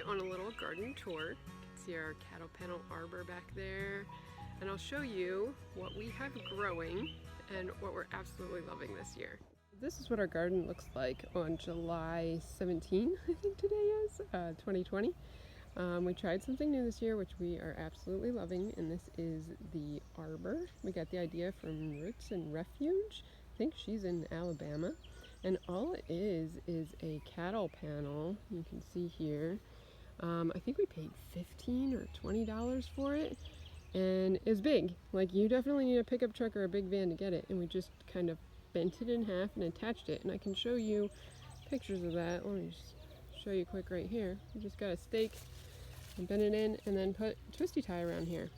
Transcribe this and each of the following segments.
on a little garden tour. You can see our cattle panel arbor back there, and I'll show you what we have growing and what we're absolutely loving this year. This is what our garden looks like on July 17, I think today is, 2020. We tried something new this year, which we are absolutely loving, and this is the arbor. We got the idea from Roots and Refuge. I think she's in Alabama. And all it is a cattle panel. You can see here. I think we paid $15 or $20 for it. And it's big. Like, you definitely need a pickup truck or a big van to get it. And we just kind of bent it in half and attached it. And I can show you pictures of that. Let me just show you quick right here. We just got a stake and bent it in and then put a twisty tie around here.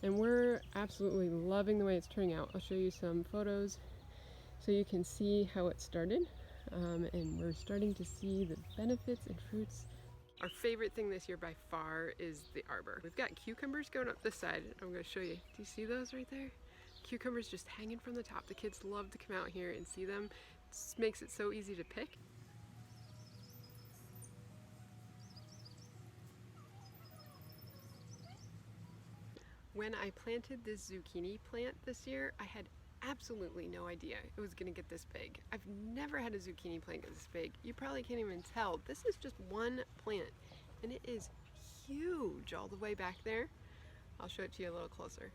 And we're absolutely loving the way it's turning out. I'll show you some photos so you can see how it started. And we're starting to see the benefits and fruits. Our favorite thing this year by far is the arbor. We've got cucumbers going up this side. I'm going to show you. Do you see those right there? Cucumbers just hanging from the top. The kids love to come out here and see them. It just makes it so easy to pick. When I planted this zucchini plant this year, I had absolutely no idea it was going to get this big. I've never had a zucchini plant get this big. You probably can't even tell. This is just one plant, and it is huge all the way back there. I'll show it to you a little closer.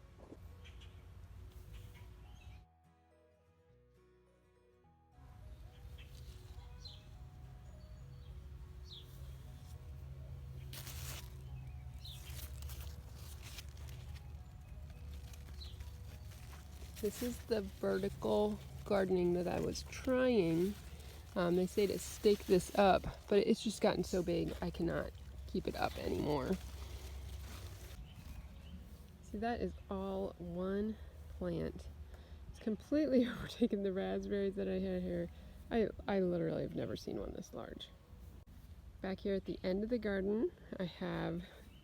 This is the vertical gardening that I was trying. They say to stake this up, but it's just gotten so big I cannot keep it up anymore. See, that is all one plant. It's completely overtaken the raspberries that I had here. I literally have never seen one this large. Back here at the end of the garden, I have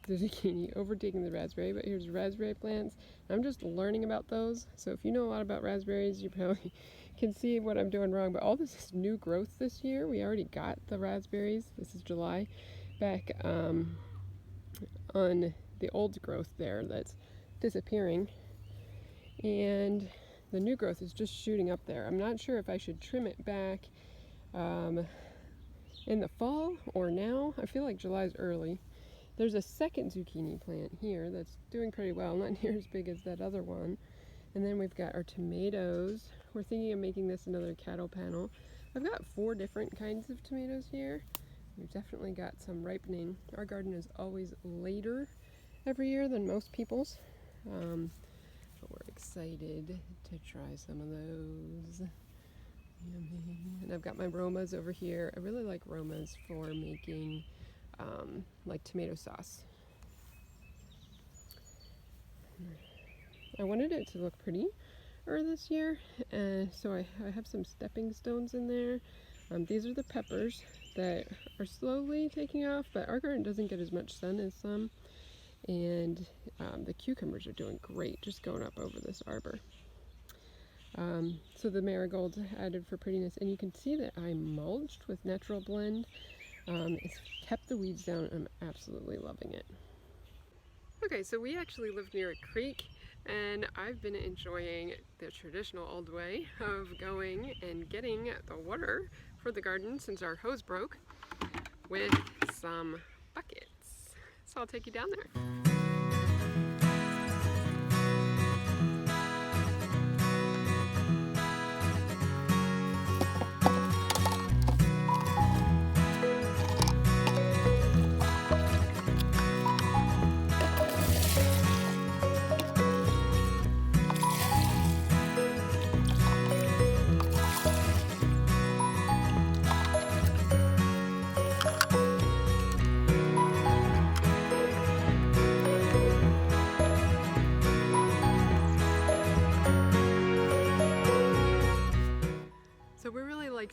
the zucchini overtaking the raspberry, but here's raspberry plants. I'm just learning about those, so if you know a lot about raspberries, you probably can see what I'm doing wrong. But all this is new growth this year. We already got the raspberries. This is July. Back on the old growth there that's disappearing, and the new growth is just shooting up there. I'm not sure if I should trim it back in the fall or now. I feel like July's early. There's a second zucchini plant here that's doing pretty well, not near as big as that other one. And then we've got our tomatoes. We're thinking of making this another cattle panel. I've got 4 different kinds of tomatoes here. We've definitely got some ripening. Our garden is always later every year than most people's. But we're excited to try some of those. Yummy. And I've got my Romas over here. I really like Romas for making like tomato sauce. I wanted it to look pretty this year, so I have some stepping stones in there. These are the peppers that are slowly taking off, but our garden doesn't get as much sun as some. And the cucumbers are doing great, just going up over this arbor. So the marigolds added for prettiness, and you can see that I mulched with Natural Blend. It's kept the weeds down. I'm absolutely loving it. Okay, so we actually live near a creek, and I've been enjoying the traditional old way of going and getting the water for the garden since our hose broke with some buckets. So I'll take you down there.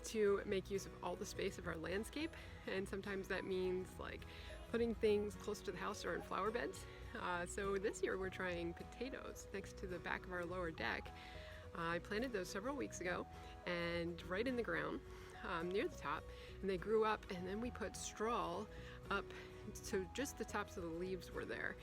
To make use of all the space of our landscape, and sometimes that means like putting things close to the house or in flower beds. So this year we're trying potatoes next to the back of our lower deck. I planted those several weeks ago and right in the ground near the top, and they grew up, and then we put straw up so just the tops of the leaves were there.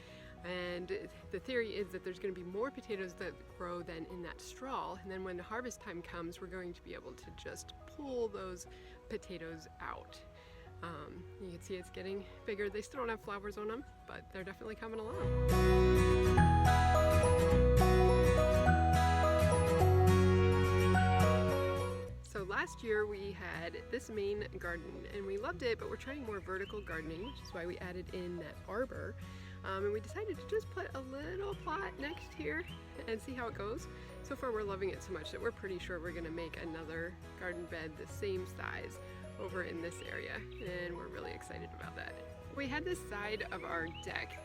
And the theory is that there's going to be more potatoes that grow than in that straw, and then when the harvest time comes, we're going to be able to just pull those potatoes out. You can see it's getting bigger. They still don't have flowers on them, but they're definitely coming along. So last year we had this main garden and we loved it, but we're trying more vertical gardening, which is why we added in that arbor. And we decided to just put a little plot next here and see how it goes. So far we're loving it so much that we're pretty sure we're gonna make another garden bed the same size over in this area, and we're really excited about that. We had this side of our deck,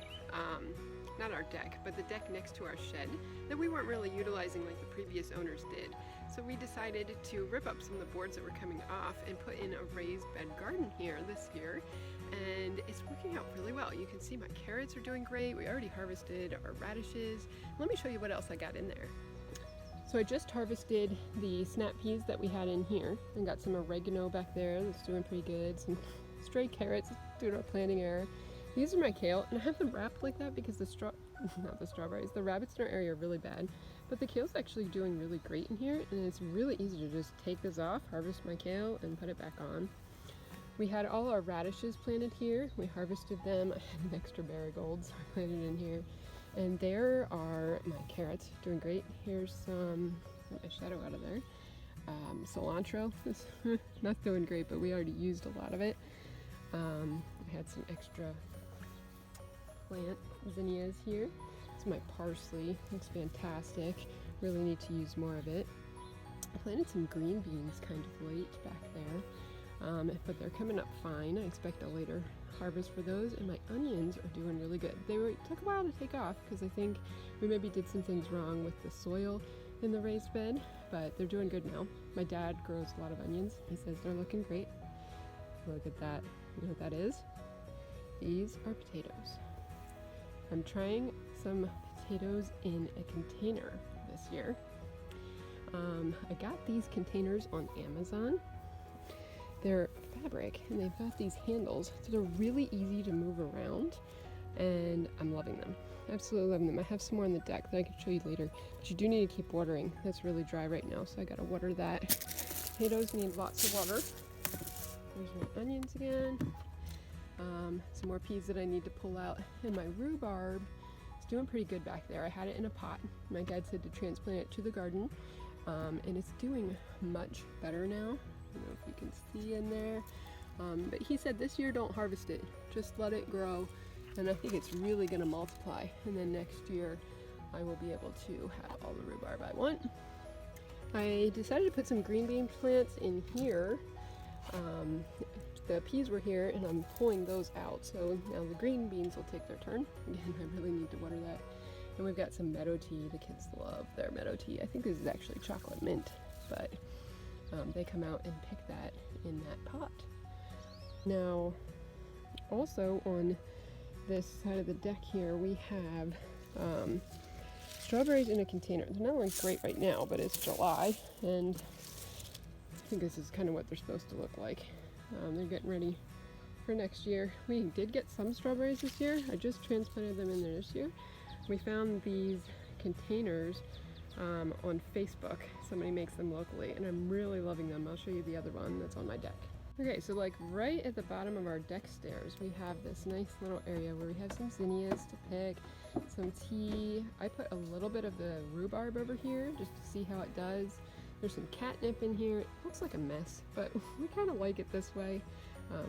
not our deck, but the deck next to our shed that we weren't really utilizing like the previous owners did. So we decided to rip up some of the boards that were coming off and put in a raised bed garden here this year. And it's working out really well. You can see my carrots are doing great. We already harvested our radishes. Let me show you what else I got in there. So I just harvested the snap peas that we had in here and got some oregano back there that's doing pretty good. Some stray carrots due to a planting error. These are my kale, and I have them wrapped like that because the rabbits in our area are really bad. But the kale's actually doing really great in here, and it's really easy to just take this off, harvest my kale, and put it back on. We had all our radishes planted here. We harvested them. I had an extra marigold, so I planted in here. And there are my carrots, doing great. Here's some, my shadow out of there. Cilantro is not doing great, but we already used a lot of it. I had some extra plant zinnias here. It's my parsley, looks fantastic. Really need to use more of it. I planted some green beans kind of late back there. But they're coming up fine. I expect a later harvest for those, and my onions are doing really good. It took a while to take off because I think we maybe did some things wrong with the soil in the raised bed, but they're doing good now. My dad grows a lot of onions. He says they're looking great. Look at that. You know what that is? These are potatoes. I'm trying some potatoes in a container this year. I got these containers on Amazon. They're fabric and they've got these handles, so they're really easy to move around, and I'm loving them. Absolutely loving them. I have some more on the deck that I can show you later, but you do need to keep watering. That's really dry right now, so I gotta water that. Potatoes need lots of water. There's my onions again. Some more peas that I need to pull out, and my rhubarb is doing pretty good back there. I had it in a pot. My dad said to transplant it to the garden, and it's doing much better now. I don't know if you can see in there, but he said this year don't harvest it, just let it grow, and I think it's really going to multiply, and then next year I will be able to have all the rhubarb I want. I decided to put some green bean plants in here. The peas were here and I'm pulling those out, so now the green beans will take their turn. Again, I really need to water that. And we've got some meadow tea. The kids love their meadow tea. I think this is actually chocolate mint, but they come out and pick that in that pot. Now, also on this side of the deck here, we have strawberries in a container. They're not looking great right now, but it's July, and I think this is kind of what they're supposed to look like. They're getting ready for next year. We did get some strawberries this year. I just transplanted them in there this year. We found these containers on Facebook. Somebody makes them locally, and I'm really loving them. I'll show you the other one that's on my deck. Okay, so like right at the bottom of our deck stairs, we have this nice little area where we have some zinnias to pick, some tea. I put a little bit of the rhubarb over here just to see how it does. There's some catnip in here. It looks like a mess, but we kind of like it this way.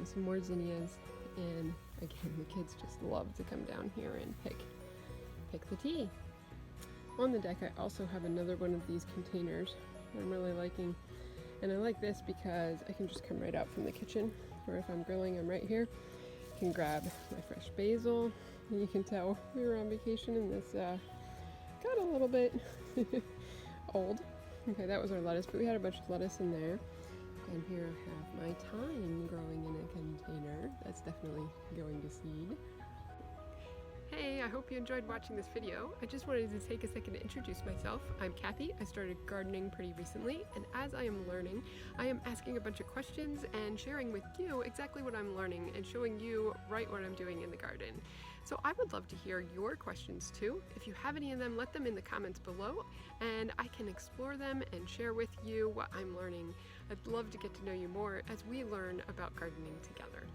Some more zinnias, and again, the kids just love to come down here and pick the tea. On the deck, I also have another one of these containers I'm really liking, and I like this because I can just come right out from the kitchen, or if I'm grilling, I'm right here. I can grab my fresh basil, and you can tell we were on vacation, and this got a little bit old. Okay, that was our lettuce, but we had a bunch of lettuce in there. And here I have my thyme growing in a container. That's definitely going to seed. Hey, I hope you enjoyed watching this video. I just wanted to take a second to introduce myself. I'm Kathy. I started gardening pretty recently, and as I am learning, I am asking a bunch of questions and sharing with you exactly what I'm learning and showing you right what I'm doing in the garden. So I would love to hear your questions too. If you have any of them, let them in the comments below, and I can explore them and share with you what I'm learning. I'd love to get to know you more as we learn about gardening together.